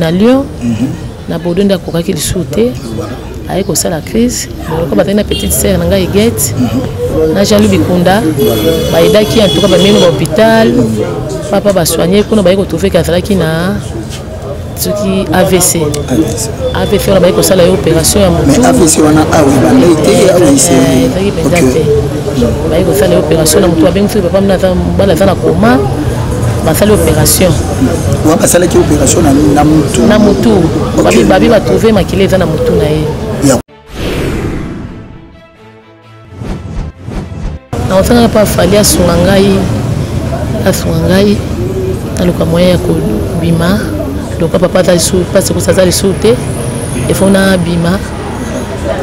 na Lyon na Bordeaux nda kokaki lisute aye ko sala crise ko bataki na petite sœur nanga Eguette na Jean-Louis Bikunda baidaki en tout cas ba meno hôpital papa ba soigner kuna ba ko trouver kazalaki na soki AVC on a ba ko sala opération ya mutu mais AVC wana awi banda ite awi c'est OK ba ko sala opération na mutu abengi papa mna bala zana koma basali opération wa basala ki opération na mutu babi ba trouver makile za na mutu na ye na ofanga pa fali asunga ngai aluka moya ya ko bima donc papa ta su parce que ça za lisute et fona bima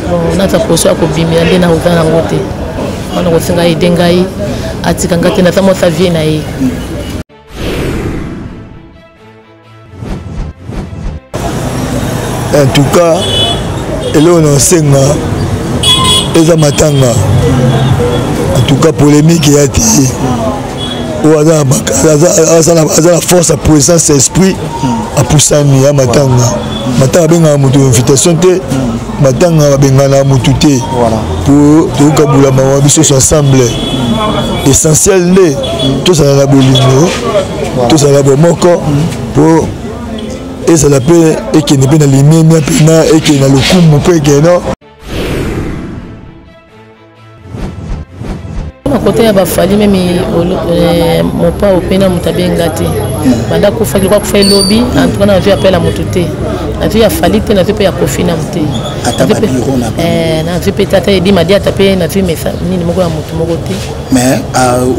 bon na ta poso ko bimia ndena uzana ngote ona ko singa idengai atika ngate na tamo sa vie na ye. En tout cas, Elon Senga, Eza Matanga. En tout cas, polémique il y a été. La force, la puissance, l'esprit, à Poussani, à Matanga. Matanga benga mutu invitation te, Matanga benga na mutu te. Pour tout kabula mawa biso ensemble. Essentiel né, tout ça la bolingo, tout ça la bomoko pour et ça l'appelle et qui n'est pas dans les mêmes et qui est dans le coup mon père qui est non. Côté ya bafali même mon pas au pena mutabenga te banda ko fa ko fa lobby en tout cas na vie appel à motuté na vie ya fali te na vie ya kofina muté ataba bureau na na vie peut-être edi madi atape na vie mesa nini moko ya mutu moko te mais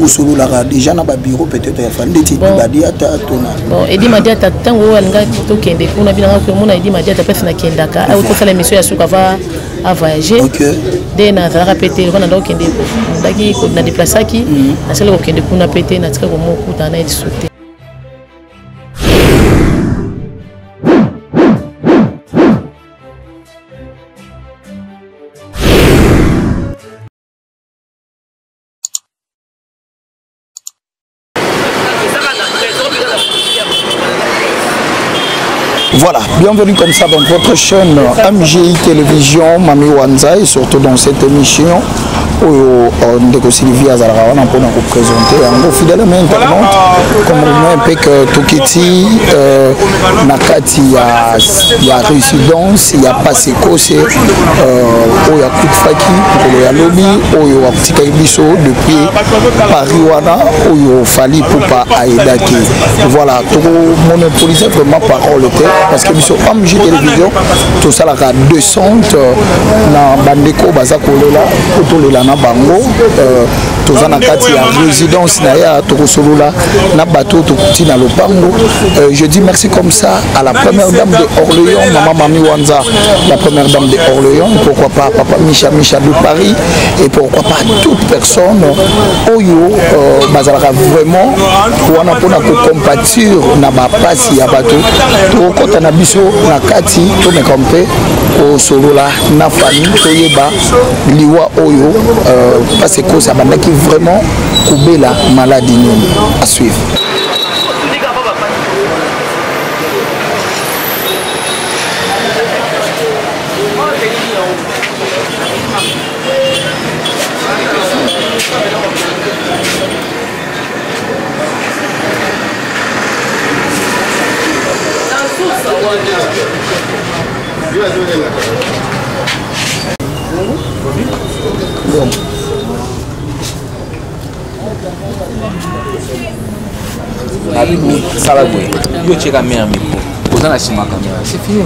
usulu la déjà na ba bureau peut-être ya fali ti badi ata tona bon edi madi atata ngo alinga to kende kuna bina ko mona edi madi atapesa na kendaka au ko sala mission ya suka va à voyager dès na za répéter on a donc kende ko ndaki ko na déplacer qui na sala ko kende kuna pété na tika ko moku ta na discuter. Voilà, bienvenue comme ça dans votre chaîne MGI Télévision, Mami Wanza, et surtout dans cette émission où Ndeko Sylvie Azarawana pour nous présenter en gros fidèlement internaute comme un peu que Tokiti, Nakati, il y a résidence, il y a passé Kose, il y a Koutfaki, il y a Lobby, il y a Tika Ibiso depuis Paris Wana, il y a Fali Poupa Aedaki. Voilà, tout monopolisé vraiment parole parce que sur MG Télévision tout ça là 200 na bandeko baza kolela otolela na bango tout ça na kati ya résidence na ya tokosolola na bateau tokoti na lopango. Je dis merci comme ça à la première dame de Orléans, maman Mami Wanza, la première dame de Orléans, pourquoi pas papa Micha de Paris, et pourquoi pas toute personne oyo bazalaka vraiment wana pona ko compatir na ba pasi ya bateau to na biso na kati to me compé au solola na famille toyeba liwa oyo parce que ça bandaki vraiment kubela maladie nini à suivre.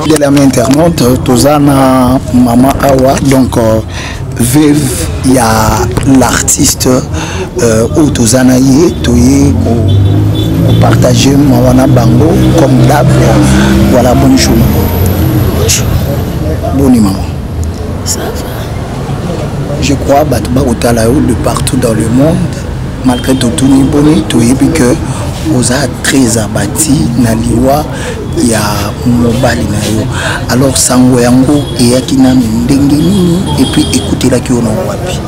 De la main internaute, Tozana Mama Awa, donc veuve, il y a l'artiste ou Tozana Ye, Toye, partager Mawana Bango comme d'hab. Voilà, bonjour. Bonne maman. Ça va. Je crois que de partout dans le monde, malgré tout, que vous êtes très abattu na liwa ya mobali na yo. Alors sango yango eyaki na ndenge nini et puis écoutez la ki ono wapi.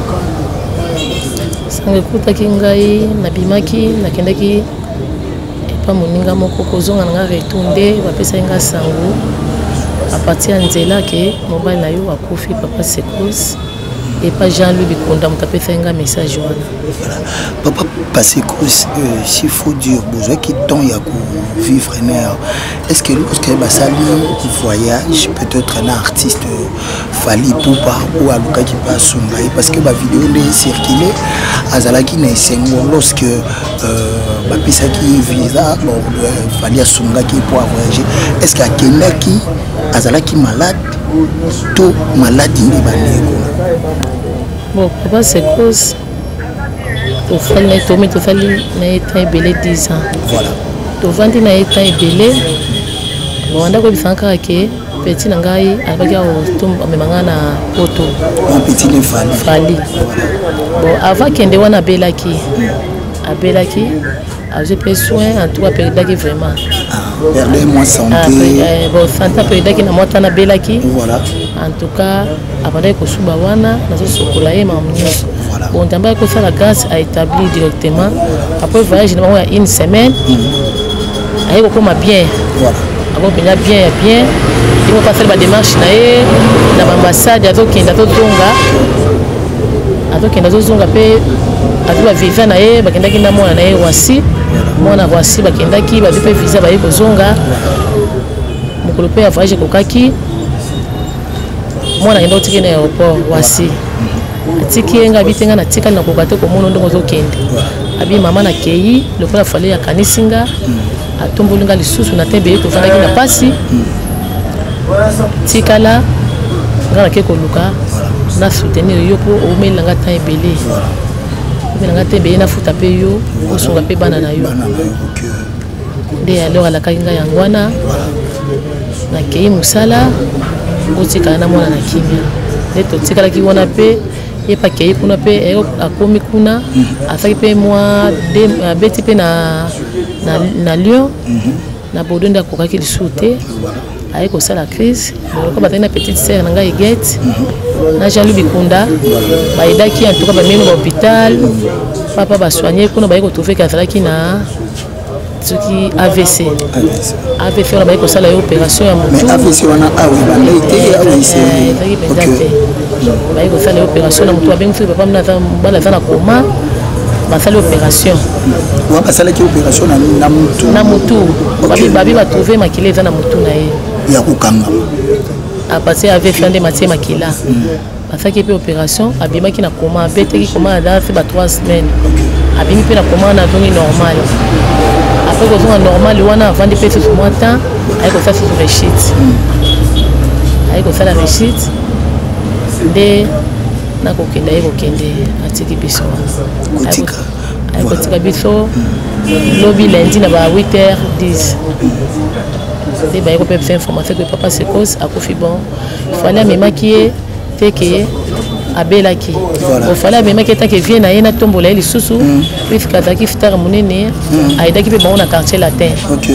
Sango écoutaki ngai na bimaki na kendaki papa moninga moko kozonga na nga retourne bapesa nga sango à partir ya nzela ke mobali na yo akufi papa Sekos et pas Jean-Louis Bikunda mutapesa nga message wana. Papa Sekos, s'il faut dire besoin qui temps ya ko vivre est-ce que lorsque basali voyage peut-être un artiste Fally Ipupa ou aluka qui passe songai parce que ba vidéo est circulé azalaki na esengo lorsque bapesa ki visa bon Fally songa qui pour voyager est-ce que akendaki azalaki malade to malade ni baneko. Bon papa Sekos to fali na état belé 10 ans. Voilà. To vandi na état belé bon anda ko bisanga ke petit nangai abaki au tum amemanga na poto. Un petit ne Fally. Bon avant kende wana belaki j'ai pris soin en tout cas perdaki vraiment. Perdez moi santé. Bon santé perdaki na mota na belaki. Voilà. En tout cas avant ko suba wana na so sokola ye mamnyo. Bon tamba ko ça la grâce a établi directement après voyage il m'a une semaine. Aïe ko koma bien. Voilà. Avant bien il faut passer la démarche na ye na ambassade azo kenda to zonga pe azo visa na ye bakendaki na mwana na ye wasi mwana wasi bakendaki ba pe visa ba ye ko zonga mukolo pe voyage kokaki mwana kenda otiki na aéroport wasi atiki nga bitenga na tika na kokate ko mono ndongo zo kende abi mama na kei lokola Fally ya kanisinga atombolinga lisusu na tembe to fangaki na pasi tikala ngana ke koluka na soutenir yo po o mela nga ta ebele mela nga tembe na futa pe yo osunga pe bana na yo de alors ala kainga yangwana na kei musala otika na mona na kimia de to tikala ki wona pe ye pa kei kuna pe akomi kuna afaki pe moi de beti pe na Lyon na bodonda kokaki lisuté aye ko sala crise ko bataki na petite sœur na ngai Guette na Jean-Louis Bikunda baidaki en tout cas bameno na hôpital papa ba soigner kuna baye ko trouver que azalaki na soki AVC on a baye ko sala opération ya mutu mais AVC wana awi bandai te awi c'est OK baye ko sala opération na mutu abengi papa mna bala zana koma basali opération wa basala ki opération na mutu babi ba trouver makile za na mutu na ye ya kokanga a passer avec Fandé Mathieu Makila basaki pe opération abimaki na koma beteki koma da fait 3 semaines abimi pe na koma na dongi normal après ko zonga normal wana avant de passer ce mois temps ay ko ça sur rechite ay ko ça la rechite de na ko kenda ay ko kende atiki biso ay ko tika biso lobby lundi na ba 8h10 de ba ko pe faire information que papa Sekos akufi bon fallait même qui teke abelaki o fallait même qui teke vient na yena tombola ili susu puis kataki fitar munene aidaki pe bon na quartier latin OK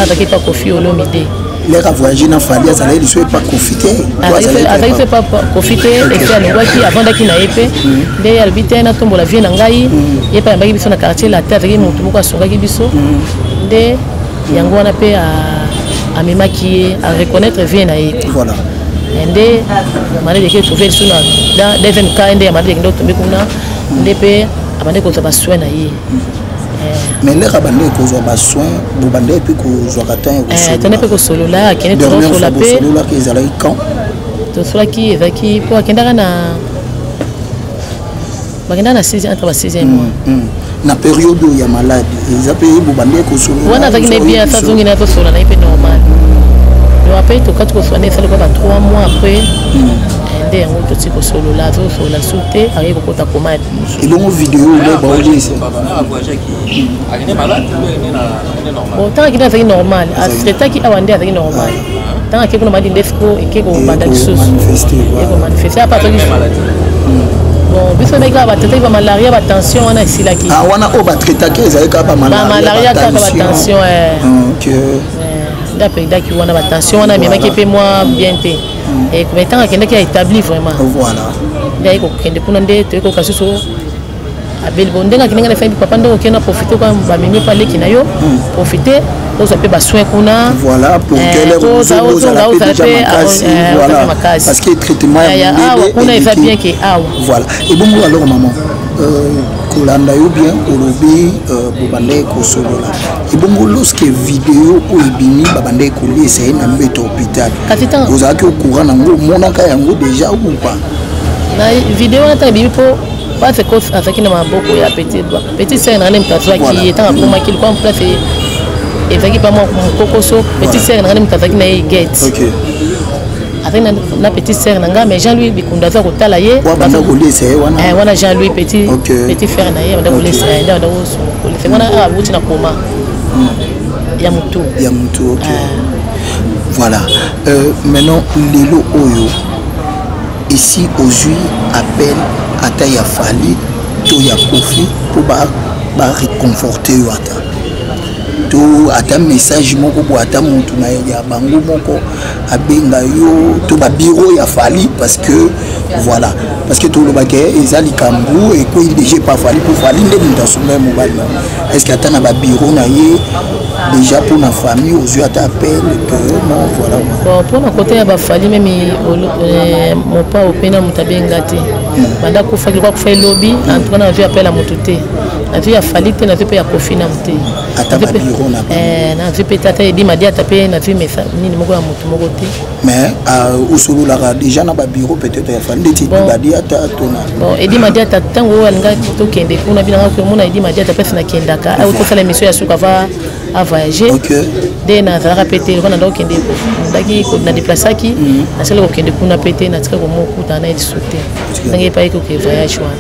ataki pa kofi olomide les voyager na Fally ça il soit pas profiter ataki pas profiter et faire le waki avant daki na épée de albité na tombola vient na ngai yepa yambaki biso na quartier latin ataki mutu moko asongaki biso de yango wana pe à memaki à reconnaître bien na ye voilà ende malade ke trouver sur dans deuxième cas ende malade ke ndo tombe kuna ndepe abande ko ba soin na ye mais les rabande ko zo ba soin bo bande pe ko zo katin ko so tene pe ko solo la kene to so la pe solo la ke ezalaki quand to so la ki ezaki po akenda na bagenda na 6 entre 6e mois na période où il y a malade ils appellent bo bande ko solo wana zaki ne bien ça zungi na to solo na ipe normal le après to quand ko soigner ça le ko ba 3 mois après ende yango to tiko solo la zo so la sauter aye ko kota koma et donc vidéo là ba oli c'est bon tant qu'il est normal à traiter qui awande avec normal tant que kuna madi ndefko et que ko banda lisusu et ko manifester à partir du bon biso beka ba tete ba malaria ba tension wana isilaki ah wana o ba traiter que ça ka ba malaria ka ba tension OK d'après daki wana ba tension wana mais qui peut moi bien té et comme tant que qui a établi vraiment voilà dai ko kende kuna nde to ko kasuso abeli bondenga kinenga na famille papa ndoko kena profiter kwa bamimi pale kinayo profiter donc ça peut ba soin kuna voilà pour que les choses la voilà parce que traitement ya on a fait bien que voilà et bon alors maman kolanda yo bien olobi bobande ko solola et bon lorsque vidéo ou ebimi babande ko essayer na mbeto hôpital vous avez au courant nango monaka yango déjà ou pas na vidéo na ebimi po parce que avec na maboko ya petit sœur na mtazwa qui est en coma qui comme place et fait pas mon kokoso petit sœur na mtazwa qui na gate OK avec na petit sœur nanga mais Jean-Louis bikunda za kotala ye bana ko laisser wana Jean-Louis petit frère na ye bana ko laisser nda woso ko laisser wana abuti na coma ya mutu OK voilà maintenant lelo oyo ici aujourd'hui appel à Taya Fali to ya Kofi pour ba réconforter yo ata to ata message moko bo ata muntu na ya bango moko abenga yo to ba bureau ya Fali parce que voilà parce que tout le baguette ezali kambu et quoi il déjà pas Fali pour Fali ndé dans son même mobile est-ce qu'ata na ba bureau na ye déjà pour la famille aux yeux à t'appel que non voilà bon pour mon côté ya ba Fali même mon pas au pena mutabengati banda ko fa kwa faire lobby en tout cas na vu appel à motuté na vu ya Fali te na vu pe ya Kofi na muté ata ba bureau na na vu pe tata edi madia tapé na vu message nini moko ya mutu moko te mais au solo la déjà na ba bureau peut-être ya Fali ti badia ta tona bon edi madia ta tango anga to kende kuna bila ko mona edi madia ta pesa na kendaka au to faire l'émission ya suka va à voyager dès na za répéter on a donc kende ndaki ko na déplacer ki na sele ko kende kuna pété na tsika ko moku ta na sauter ndenge pas que voyage wana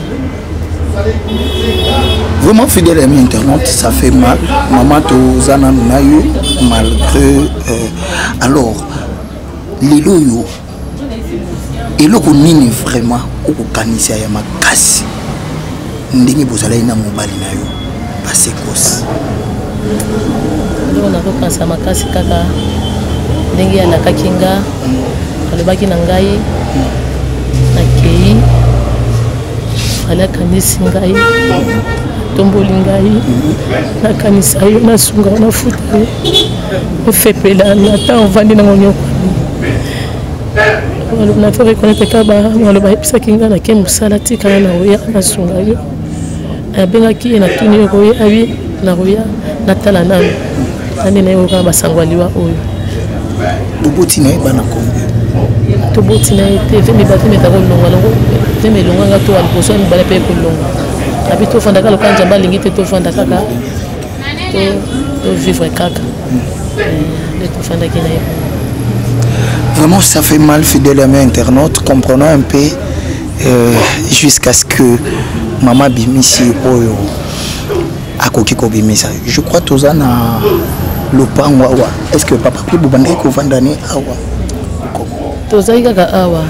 vraiment fidèle à internet ça fait mal maman to zana na yo malgré alors lelo yo eloko nini vraiment okokanisa ya makasi ndenge bozala ina mobali na yo passer cause on a repensa makasi kaka ndenge ya nakakinga alobaki na ngai na kei ala kanisi ngai tomboli ngai na kanisa yo na sunga na futa ofepela na ta ovandi na ngonyoko na to reconnaître ka ba aloba episaki nga na ke musala tikana na oya na sunga yo abengaki na tuni yo koye abi na roya natala nanu nani na yo ka basangwa liwa oyo boboti na bana kombe to boti na ete vemi batu meta ko longa longo vemi longa nga to alposo mi bala pe ko longa abi to fanda kala kanja balingi te to fanda kaka to vivre kaka de to fanda kina yo. Vraiment ça fait mal fidèle à mes internautes comprenons un peu jusqu'à ce que maman bimisi oyo akoki ko bimisa je crois tozana lopango awa est-ce que papa pe bobanda ko vandane awa tozai kaka awa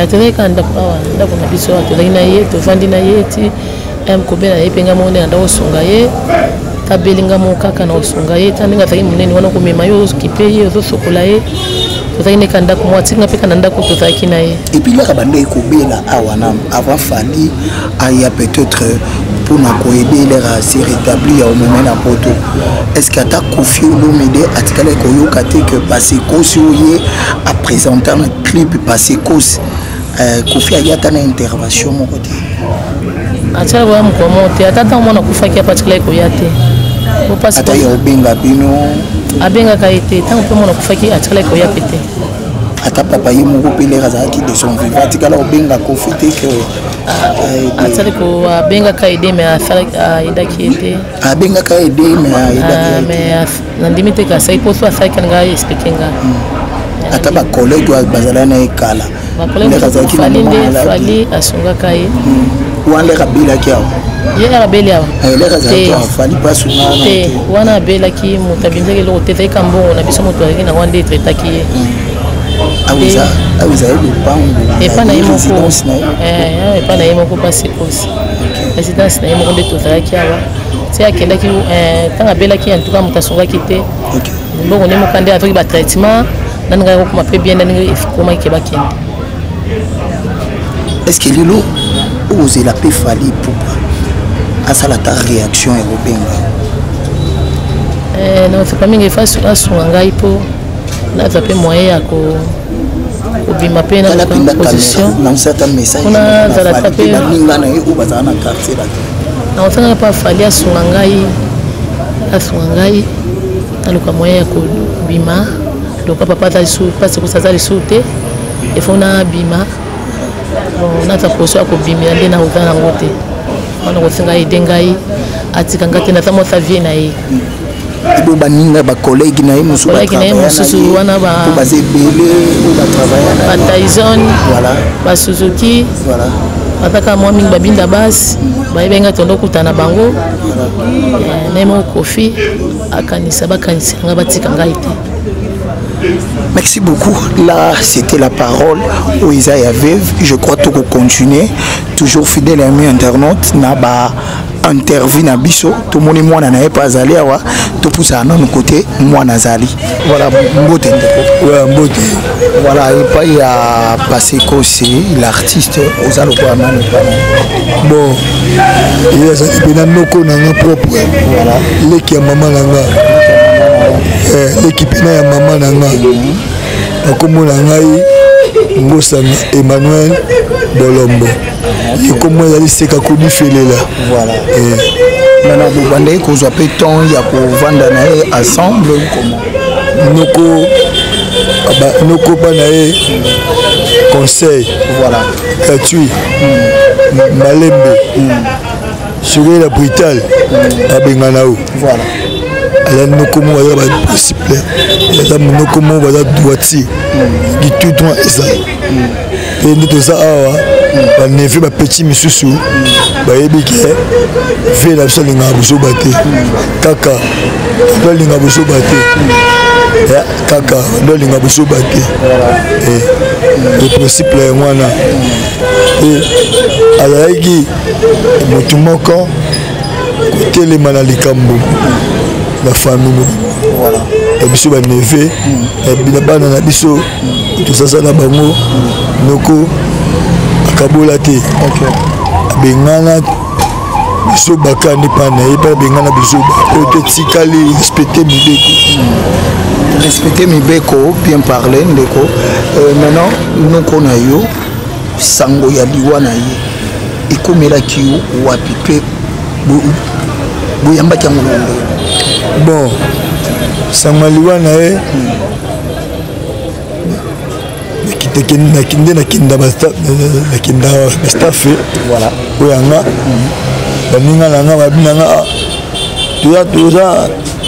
tozai kanda awa ndako na biso tozai na ye to vandi na ye ti ko bela ye penga mone anda osonga ye tabelinga mo kaka na osonga ye taninga taki munene wana ko mema yo kipe ye zo sokola ye tozai ne kanda ko mwati nga peka nanda ko tozai kina ye et puis là kabanda ko bela awa na avant Fali aya peut-être pour nous aider à se rétablir au moment de la photo. Est-ce qu'il y a Kofi Olomide à Tikale Koyo Kate que passer cause à présenter un clip passer cause Kofi a eu une intervention mon côté. Acha wa mkomote atata mwana kufaki hapa Tikale Koyate. Opasi ata ya obenga bino abenga kaite tant que mwana kufaki Tikale Koyate te. Ata papa ye moko pele razaki de son vivant Tikala obenga Kofi te que atali ko abenga ka ide me afala ida kiete abenga ka ide me ida me nandimite ka sai poso afai kan ga expliquinga ata ba collègue wa bazala na ekala ba collègue razaki na fali asunga kai wale kabila kiao ye rabeli awa le razaki fali pasunga te wana bela ki mutabinzeke lo te kambo na biso mutu na wande tretaki awiza le pango et pas na yemoko et pas na yemoko passer cause résidence na yemoko de tozaki awa c'est akenda ki tanga bela ki en tout cas mutasonga kite mbongo ne mokande avec ba traitement nanga ko mape bien nanga ifukoma ke bakende est-ce que lilo oser la pe Fali poupa asala ta réaction ekobenga na fait pas mingi face asunga ngai po na tape moyen ya ko obima pe na position na certain message na za la tape ninga na yo bazana na quartier là na otanga pa fali asunga ngai aluka moyen ya ko bima donc papa ta sou parce que ça za les sauter il faut na bima bon na ta position ya ko bima nde na utana ngote on ko singa idengai atika ngate na tamo ta vie na yi ibo baninga ba collègue na musu ba mususu wana ba bazebele ba travailler ba Tyson voilà ba Suzuki voilà ataka mwa mingi babinda basi bayebenga tondo kutana bango nemo kofi akanisa bakanisa nga batika ngai te. Merci beaucoup. Là, c'était la parole au Isaïe Avev. Je crois que continuer toujours fidèle à mes internautes. Naba interview na biso. Tout le monde moi n'avait pas allé à tout pousse à notre côté moi nazali. Voilà mbote. Ouais mbote. Voilà et pas il y a passé aussi l'artiste aux alopana. Bon, il y a ça qui est noko nanga propre. Voilà. L'équipe maman nanga. L'équipe na ya maman nanga. Akomo nangai ngosanga Emmanuel Bolombo. Comme moi il s'est kakuni felela. Voilà. Maintenant vous bandez qu'on soit péton il y a pour vendre na ensemble comment noko pa na conseil voilà gratuit malembe sur la brutale abenganao voilà alors noko mo ya ba possible ya noko mo ba droitier qui tout droit ça et nous tout ça ba nevé ba petit misusu ba yebike fait la seule nga buso baté kaka do linga buso baté ya kaka do linga buso baté le principe est mwana et alaiki mutu moko kotelema na likambo la famille voilà et biso ba nevé et bina bana na biso tout ça na bango noko akabola te bengana biso bakani pana eba bengana biso ba tikali respecter mibeko bien parler ndeko maintenant noko na yo sango ya liwa na ye ikomela kiyo wapi pe boyamba kya ngolondo bon sango liwa na ye nakinde nakinda bastaff voilà oyanga baninga nanga babinanga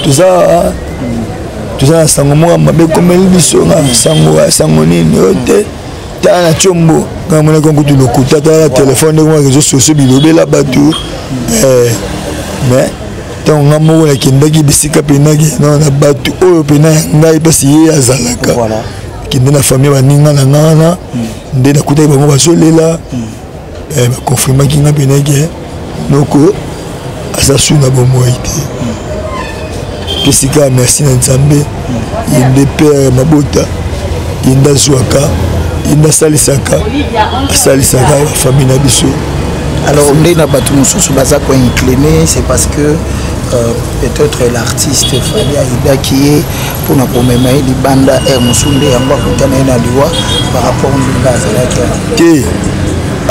tuza na sango moko mabe komeli biso nga sango nini oyo te tala na tiombo nga monaki nkutu lokuta tala na telefone ndenge mwa réseau sociaux bilobela bato mais ntango nga moko nakendaki bisika penaki na bato oyo pena ya ngai mpasi ye azalaka kende na famille baninga na nga wana nde nakutaki bango bazolela bakonfirmaki nga penaki noko aza su na bomoi te pesika merci na nzambe yende pere mabota yende azwaka yende asalisaka bafamille na biso. Alors nde na bato mosusu baza koincliner c'est parce que peut-être l'artiste fali ayebaki ye mpona komema ye libanda air mosusu nde yango akutana ye na liwa par rapport ndenge azalaki te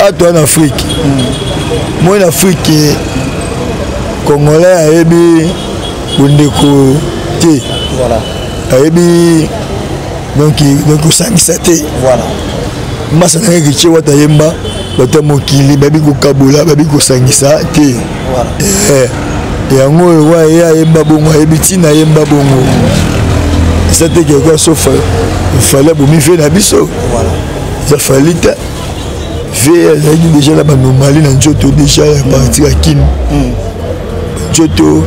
ato en Afrique moi en Afrique congolais ayebi bondeko te voilà ayebi donc osangisa te voilà masa nanga kitie wata yemba bata mokili babi kokabola babi kosangisa te yango oyo wa ye ayemba bongo ayebi ntina ayemba bongo eza te quelque sauf fali abomi ve na biso eza fali te ve azalaki déjà na banormali na nzoto déjà ya parti ya kini nzoto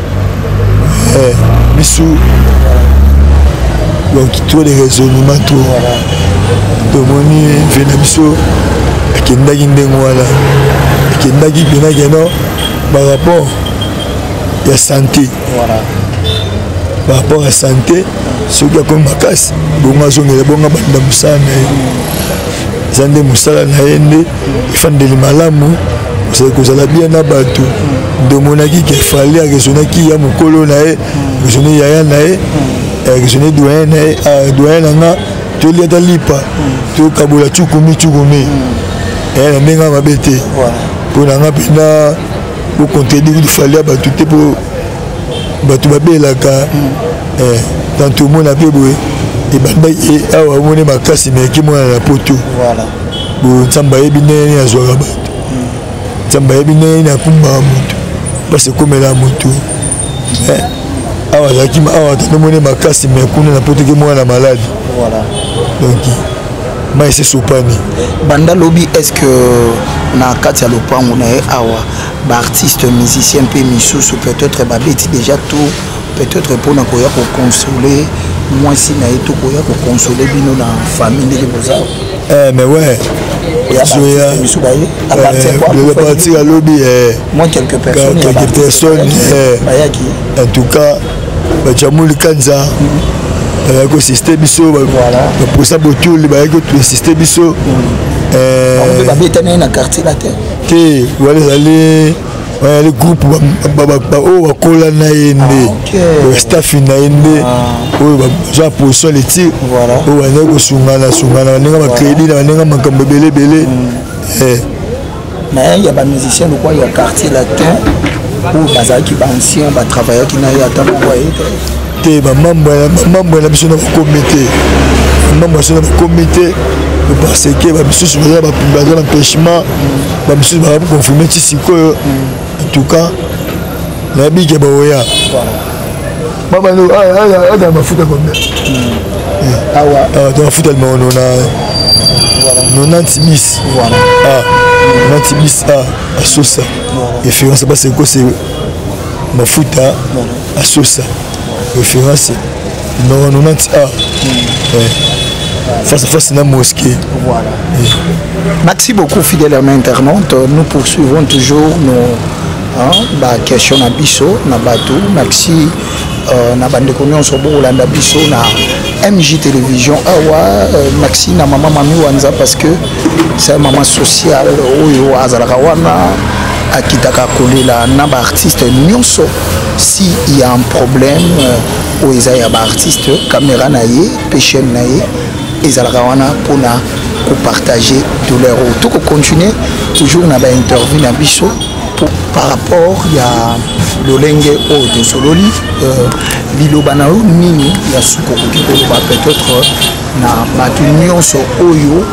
biso donc trop de raisonnement trop tomoni ve na biso akendaki ndenge wana akendaki penaki no par rapport ya santé par rapport à santé soki akomi makasi bongo azongela bongo abanda mosala na ye eza nde mosala na ye nde efandeli malamu c'est que ça l'a bien abattu de mon acquis qu'il fallait raisonner qui y a mon colonne raisonner yaya nae raisonner doyen nae doyen nanga tu lui as lipa tu kabola chukumi et nenga mabete pour nanga pina pour contredire il fallait abattu pour batu babelaka dans tout le monde a pu boire et banda et awa mone makasi mais qui mona na poto voilà bo tsamba ebine ya zoga bato tsamba ebine na kumba mutu parce que comme la mutu awa zaki awa to mone makasi mais kuna na poto qui mona malade voilà donc mais c'est sopani banda lobby est-ce que na kati ya lopango na awa ba artiste musicien pe misusu peut-être babeti déjà tout peut-être pour na koya ko consoler moi si na eto koya ko consoler bino na famille de bozao mais ouais Zoya à partir à lobby moi quelques personnes en tout cas bachamuli kanza ko système biso pour ça botul ba ko système biso on va bétaner na quartier la terre que voilà aller le groupe o wakola na yende le staff na yende o ja position les tirs o wana ko sungana ninga ba crédit na ninga makambo belé mais il y a des musiciens quoi il y a quartier la terre ou bazar qui ba ancien ba travailleur qui na ya ta boye te ba mambo na biso na comité mambo na comité parce que ba biso ba ba empêchement ba biso ba confirmer tisiko en tout cas la big baoya baba no ada mafuta combien dans mafuta on a 90 bis voilà 90 bis à sosa référence pas c'est quoi c'est mafuta à sosa référence non 90 face à face dans la mosquée. Voilà. Merci beaucoup, fidèles internautes. Nous poursuivons toujours nos questions à Bisso, na Batou. Merci. Na bande konyon so bo landa Bisso na MJ Télévision. Merci na maman Mami Wanza parce que c'est une maman sociale. Oyo azalaka wana akitaka kolela na ba artiste nyonso. Si il y a un problème au Isaiah ba artiste caméra na ye, péché na ye. Et Zalarawana pour partager douleur. Tout continuer toujours dans l'interview na biso par rapport il y a l'olenge au de sololi lilo banao nini ya suko ko peut-être na batu nyonso oyo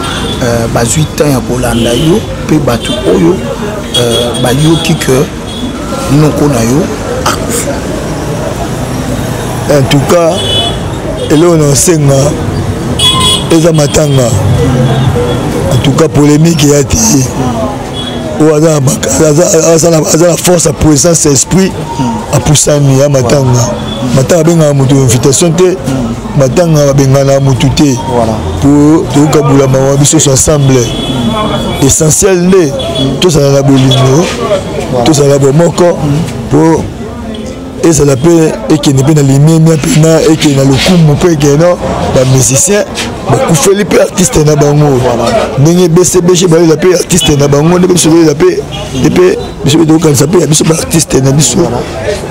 bazui temps ya kolanda yo pe batu oyo bayoki que noko na yo akufa. En tout cas elo na senga eza matanga en tout cas polémique ya ti ou aza la force à présence esprit à poussani ya matanga benga mutu invitation te matanga benga na mutu te pour to kabula ma biso ensemble essentiel ne tout ça la bolingo tout ça la bomoko pour et ça l'appelle et qui n'est pas dans les mêmes pena et qui est dans le coup peu que non ba musicien beaucoup fait les artistes na bango ninge BCBG ba les artistes na bango ne biso les appelle et puis biso do kan s'appelle biso ba artiste na biso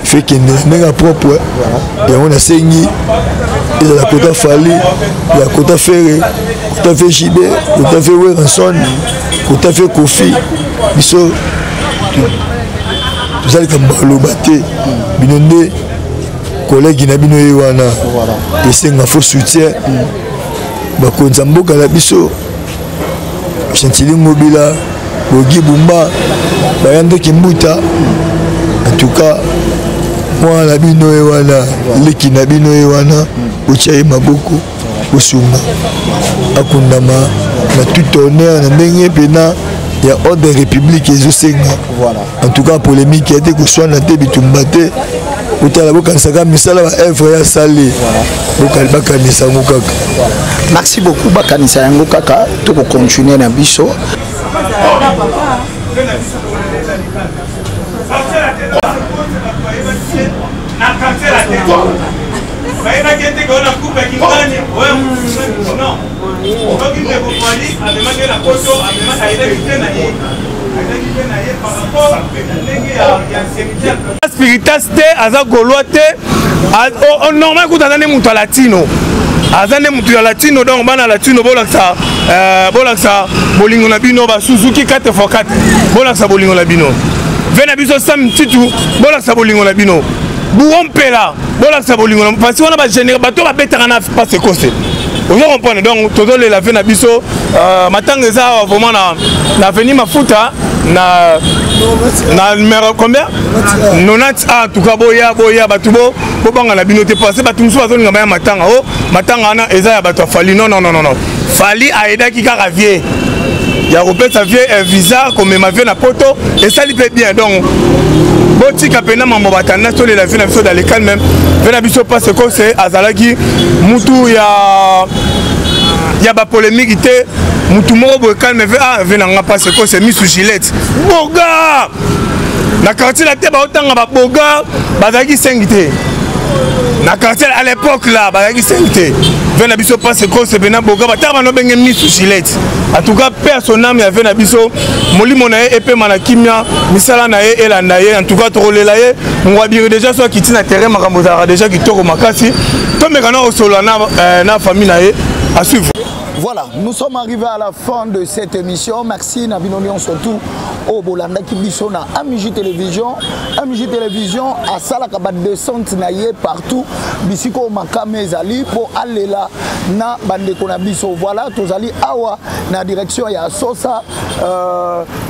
fait que ninga propre et on a saigné et la côté Fali il y a côté Ferré côté FJB côté Ferranson côté fait Kofi biso vous allez comme le baté binonde collègue na bino wana et c'est un faux soutien ba konzamboka la biso Chantilly Mobila Bogi Bumba bayande kimbuta en tout cas moi la bino wana leki na bino wana uchaye maboko usunga akundama na tout honneur na ndenge pena il y a ordre république et voilà. En tout cas polémique qui a été que soit na te bitumbate utala bokanisaka misala ba œuvre ya salé bokali bakanisa ngo kaka. Merci beaucoup bakanisa yango kaka to ko continuer na biso. Spiritas te aza gaulois te normal kuta aza nde mutu ya latino aza nde mutu ya latino donc bana latino bolakisa bolingo na bino basuzuki 4x4 bolakisa bolingo na bino ve na biso sam titu bolakisa bolingo na bino buompela bolakisa bolingo na parce wana bagénéré bato babetaka na passe ekose ozo comprendre donc tozolela ve na biso matanga eza awa vraiment na avenue mafuta na numéro combien 90 en tout cas boya bato bobanga na bino te parce bato mosusu bazolinga baya matanga o matanga wana eza ya bato afali non fali aidaki kaka vie ya kopesa vie visa komema vie na poto esali mpe bien donc botika pena mambo batanda tolela vie na biso dans le calme même vie na biso parce que c'est azalaki mutu ya ba polémique te mutu moko boye calme ve nanga parce que c'est mis sous gilette boga na quartier la te baotanga baboga bazalaki 5 te na quartier à l'époque là bazalaki 5 te ve na biso parce que c'est bena boga bataka bano benge mis sous gilette en tout cas personnellement ya ve na biso molimo na ye epema na kimia misala na ye elanda ye en tout cas tokolela ye ngwabiri déjà so akiti na terrain makambo ezalaka déjà kitoko makasi tomekana osolola na famille na ye à suivre. Voilà, nous sommes arrivés à la fin de cette émission. Merci Nabinonion surtout au Bolanda Kibiso na Amiji Télévision. Amiji Télévision à Salakaba descente naie partout. Bisiko Makame Zali pour aller là na Bandeko na Biso. Voilà, tous ali awa na direction ya Sosa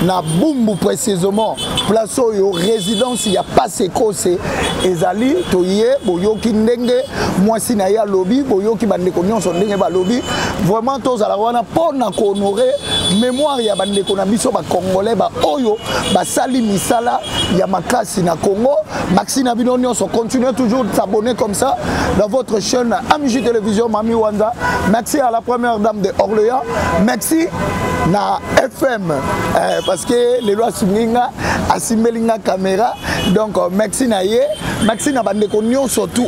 na Bumbu précisément. Place yo résidence ya Paseko c'est Ezali toye boyoki ndenge mwasi na ya lobby boyoki Bandeko nyonso ndenge ba lobby. Vraiment tous à la wana pour honorer mémoire ya bandeko na biso ba congolais ba oyo ba sali misala ya makasi na Congo. Maxi na bino nyonso continuez toujours de s'abonner comme ça dans votre chaîne Amiji Télévision Mami Wanza. Merci à la première dame de Orléans. Merci na FM parce que les lois suminga asimelinga caméra donc merci na ye. Merci na bandeko nyonso tout